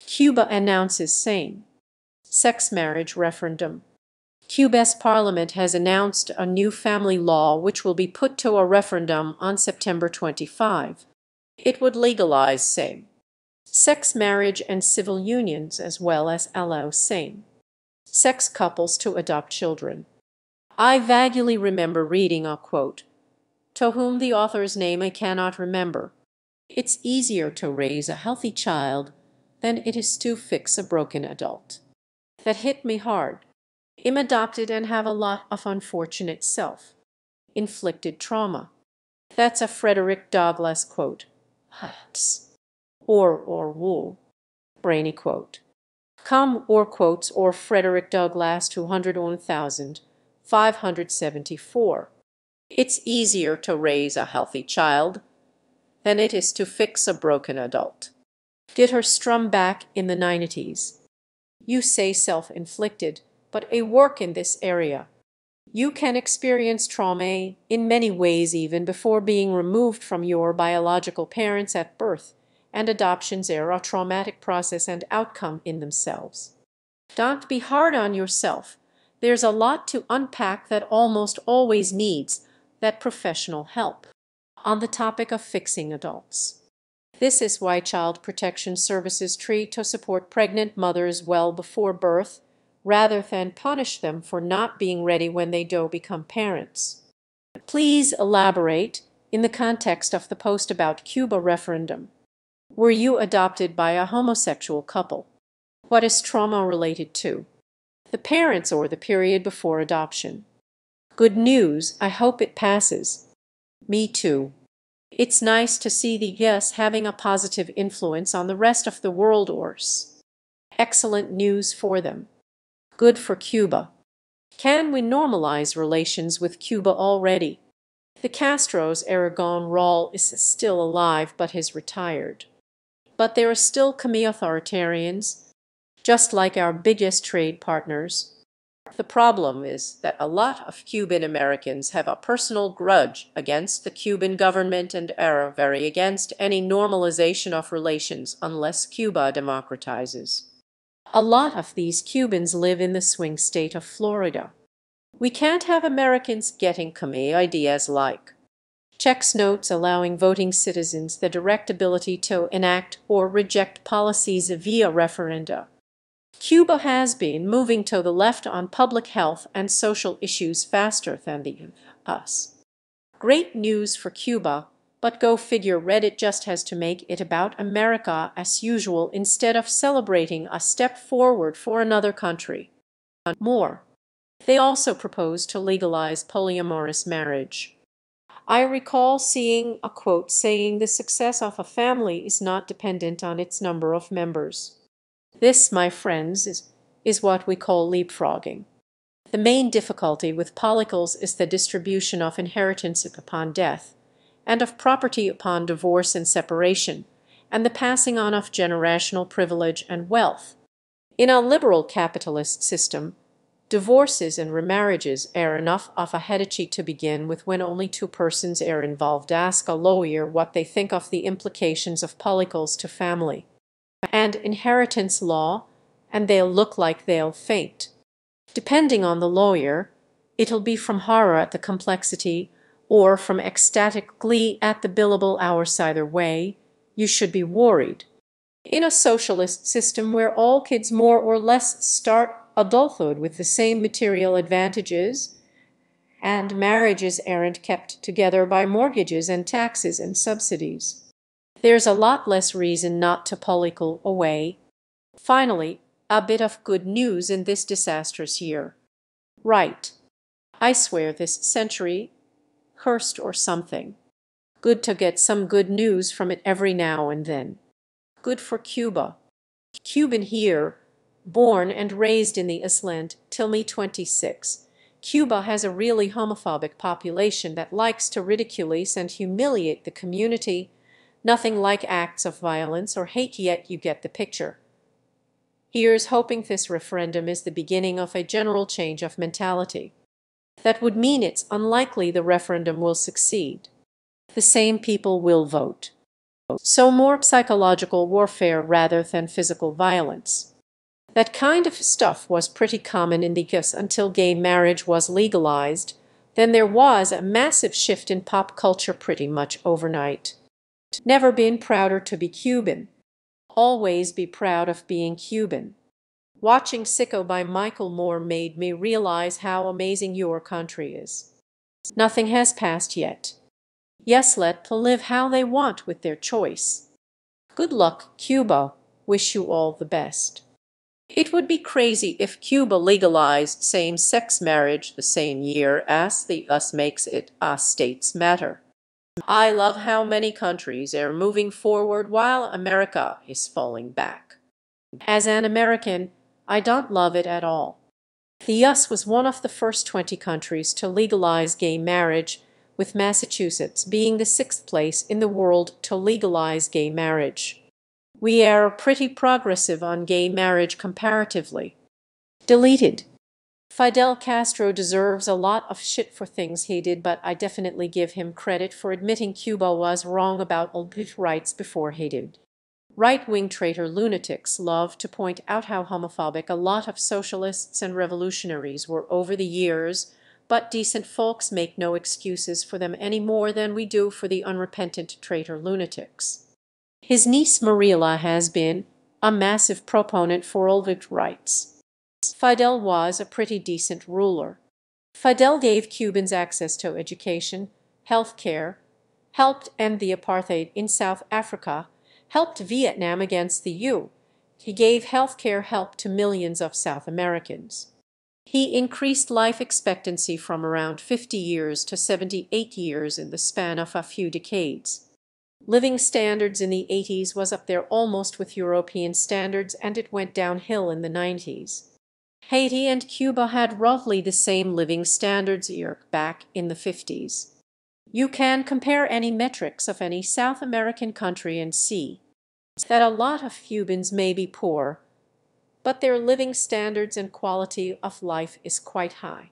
Cuba announces same-sex marriage referendum. Cuba's parliament has announced a new family law which will be put to a referendum on September 25. It would legalize same-sex marriage and civil unions as well as allow same-sex couples to adopt children. I vaguely remember reading a quote, to whom the author's name I cannot remember. It's easier to raise a healthy child than it is to fix a broken adult. That hit me hard. I'm adopted and have a lot of unfortunate self-inflicted trauma. That's a Frederick Douglass quote. Hats. Or wool. Brainy quote. Come or quotes or Frederick Douglass 201,574. It's easier to raise a healthy child than it is to fix a broken adult. Did her strum back in the 90s. You say self-inflicted, but a work in this area. You can experience trauma in many ways even before being removed from your biological parents at birth, and adoptions are a traumatic process and outcome in themselves. Don't be hard on yourself. There's a lot to unpack that almost always needs that professional help. On the topic of fixing adults. This is why Child Protection Services try to support pregnant mothers well before birth, rather than punish them for not being ready when they do become parents. Please elaborate in the context of the post about Cuba referendum. Were you adopted by a homosexual couple? What is trauma related to? The parents or the period before adoption? Good news, I hope it passes. Me too. It's nice to see the US having a positive influence on the rest of the world. Excellent news for them. Good for Cuba. Can we normalize relations with Cuba already? The Castro's Aragon Raul is still alive but has retired. But there are still authoritarians, just like our biggest trade partners. The problem is that a lot of Cuban Americans have a personal grudge against the Cuban government and are very against any normalization of relations unless Cuba democratizes. A lot of these Cubans live in the swing state of Florida. We can't have Americans getting ideas like checks notes allowing voting citizens the direct ability to enact or reject policies via referenda. Cuba has been moving to the left on public health and social issues faster than the US. Great news for Cuba, but go figure Reddit just has to make it about America as usual instead of celebrating a step forward for another country. More. They also propose to legalize polyamorous marriage. I recall seeing a quote saying the success of a family is not dependent on its number of members. This, my friends, is what we call leapfrogging. The main difficulty with polycles is the distribution of inheritance upon death, and of property upon divorce and separation, and the passing on of generational privilege and wealth. In a liberal capitalist system, divorces and remarriages are enough of a headache to begin with when only two persons are involved. Ask a lawyer what they think of the implications of polycles to family and inheritance law, and they'll look like they'll faint. Depending on the lawyer, it'll be from horror at the complexity or from ecstatic glee at the billable hours. Either way, you should be worried. In a socialist system where all kids more or less start adulthood with the same material advantages, and marriages aren't kept together by mortgages and taxes and subsidies, there's a lot less reason not to polycle away. Finally, a bit of good news in this disastrous year. Right. I swear this century cursed or something. Good to get some good news from it every now and then. Good for Cuba. Cuban here, born and raised in the Island till me 26. Cuba has a really homophobic population that likes to ridiculous and humiliate the community. Nothing like acts of violence or hate, yet you get the picture. Here's hoping this referendum is the beginning of a general change of mentality. That would mean it's unlikely the referendum will succeed. The same people will vote. So more psychological warfare rather than physical violence. That kind of stuff was pretty common in the US until gay marriage was legalized. Then there was a massive shift in pop culture pretty much overnight. Never been prouder to be Cuban. Always be proud of being Cuban. Watching Sicko by Michael Moore made me realize how amazing your country is. Nothing has passed yet. Yes, let people live how they want with their choice. Good luck, Cuba. Wish you all the best. It would be crazy if Cuba legalized same-sex marriage the same year as the US makes it a states matter. I love how many countries are moving forward while America is falling back. As an American, I don't love it at all. The US was one of the first 20 countries to legalize gay marriage, with Massachusetts being the 6th place in the world to legalize gay marriage. We are pretty progressive on gay marriage comparatively. Deleted. Fidel Castro deserves a lot of shit for things he did, but I definitely give him credit for admitting Cuba was wrong about LGBT rights before he did. Right-wing traitor lunatics love to point out how homophobic a lot of socialists and revolutionaries were over the years, but decent folks make no excuses for them any more than we do for the unrepentant traitor lunatics. His niece Mariela has been a massive proponent for LGBT rights. Fidel was a pretty decent ruler. Fidel gave Cubans access to education, health care, helped end the apartheid in South Africa, helped Vietnam against the U. He gave health care help to millions of South Americans. He increased life expectancy from around 50 years to 78 years in the span of a few decades. Living standards in the 80s was up there almost with European standards, and it went downhill in the 90s. Haiti and Cuba had roughly the same living standards back in the 50s. You can compare any metrics of any South American country and see that a lot of Cubans may be poor, but their living standards and quality of life is quite high.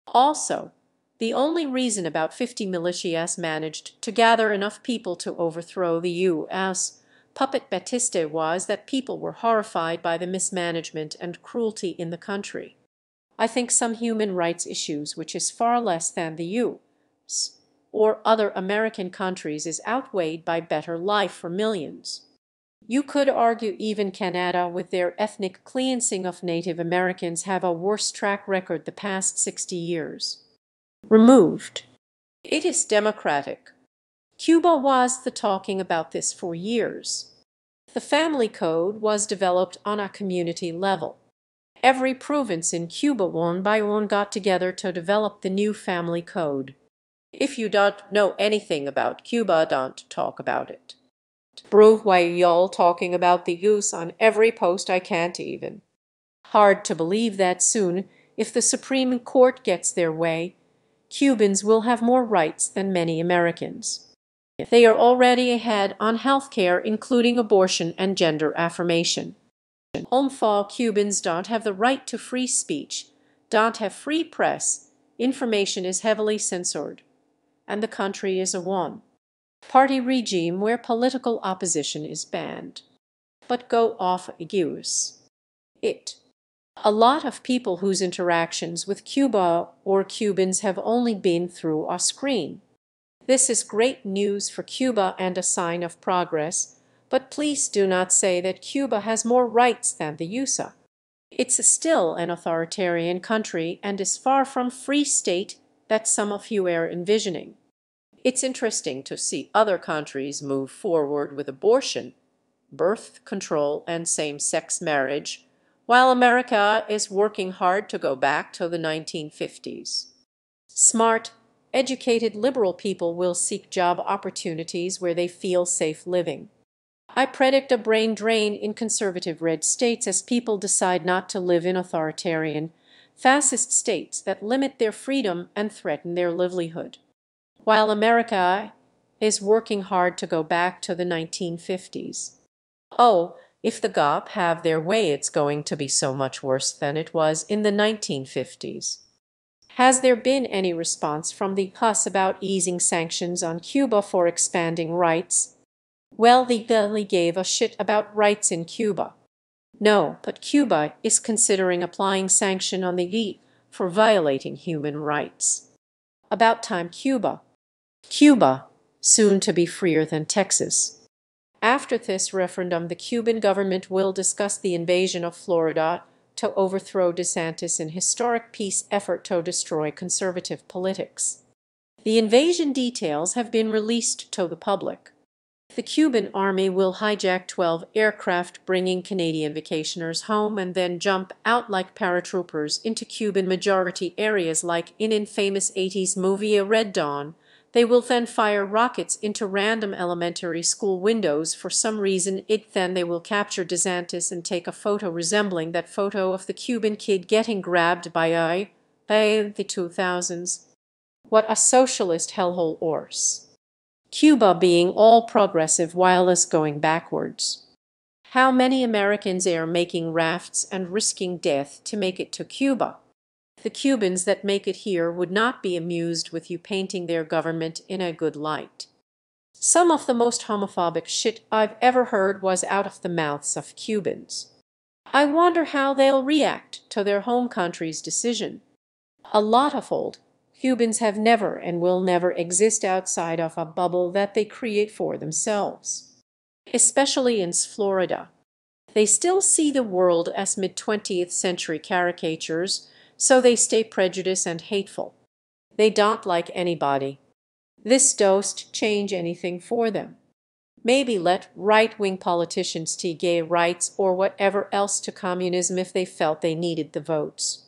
Also, the only reason about 50 militias managed to gather enough people to overthrow the U.S. puppet Batista was that people were horrified by the mismanagement and cruelty in the country. I think some human rights issues, which is far less than the U.S. or other American countries, is outweighed by better life for millions. You could argue even Canada, with their ethnic cleansing of Native Americans, have a worse track record the past 60 years. Removed. It is democratic. Cuba was talking about this for years. The family code was developed on a community level. Every province in Cuba one by one got together to develop the new family code. If you don't know anything about Cuba, don't talk about it. Bro, why y'all talking about the use on every post? I can't even. Hard to believe that soon, if the Supreme Court gets their way, Cubans will have more rights than many Americans. They are already ahead on health care, including abortion and gender affirmation. Homophobe Cubans don't have the right to free speech, don't have free press, information is heavily censored, and the country is a one-party regime where political opposition is banned. But go off use it. A lot of people whose interactions with Cuba or Cubans have only been through a screen. This is great news for Cuba and a sign of progress, but please do not say that Cuba has more rights than the USA. It's still an authoritarian country and is far from free state that some of you are envisioning. It's interesting to see other countries move forward with abortion, birth control, and same-sex marriage, while America is working hard to go back to the 1950s. Smart, educated liberal people will seek job opportunities where they feel safe living. I predict a brain drain in conservative red states as people decide not to live in authoritarian, fascist states that limit their freedom and threaten their livelihood, while America is working hard to go back to the 1950s. Oh, if the GOP have their way, it's going to be so much worse than it was in the 1950s. Has there been any response from the US about easing sanctions on Cuba for expanding rights? Well, they barely gave a shit about rights in Cuba. No, but Cuba is considering applying sanction on the whic for violating human rights. About time Cuba. Cuba, soon to be freer than Texas. After this referendum, the Cuban government will discuss the invasion of Florida to overthrow DeSantis in historic peace effort to destroy conservative politics. The invasion details have been released to the public. The Cuban army will hijack 12 aircraft bringing Canadian vacationers home and then jump out like paratroopers into Cuban-majority areas like in infamous 80s movie A Red Dawn. They will then fire rockets into random elementary school windows for some reason. Then they will capture DeSantis and take a photo resembling that photo of the Cuban kid getting grabbed by the 2000s. What a socialist hellhole orse. Cuba being all progressive while us going backwards. How many Americans are making rafts and risking death to make it to Cuba? The Cubans that make it here would not be amused with you painting their government in a good light. Some of the most homophobic shit I've ever heard was out of the mouths of Cubans. I wonder how they'll react to their home country's decision. A lot of old Cubans have never and will never exist outside of a bubble that they create for themselves. Especially in Florida. They still see the world as mid-20th century caricatures, so they stay prejudiced and hateful. They don't like anybody. This don't change anything for them. Maybe let right-wing politicians take gay rights or whatever else to communism if they felt they needed the votes.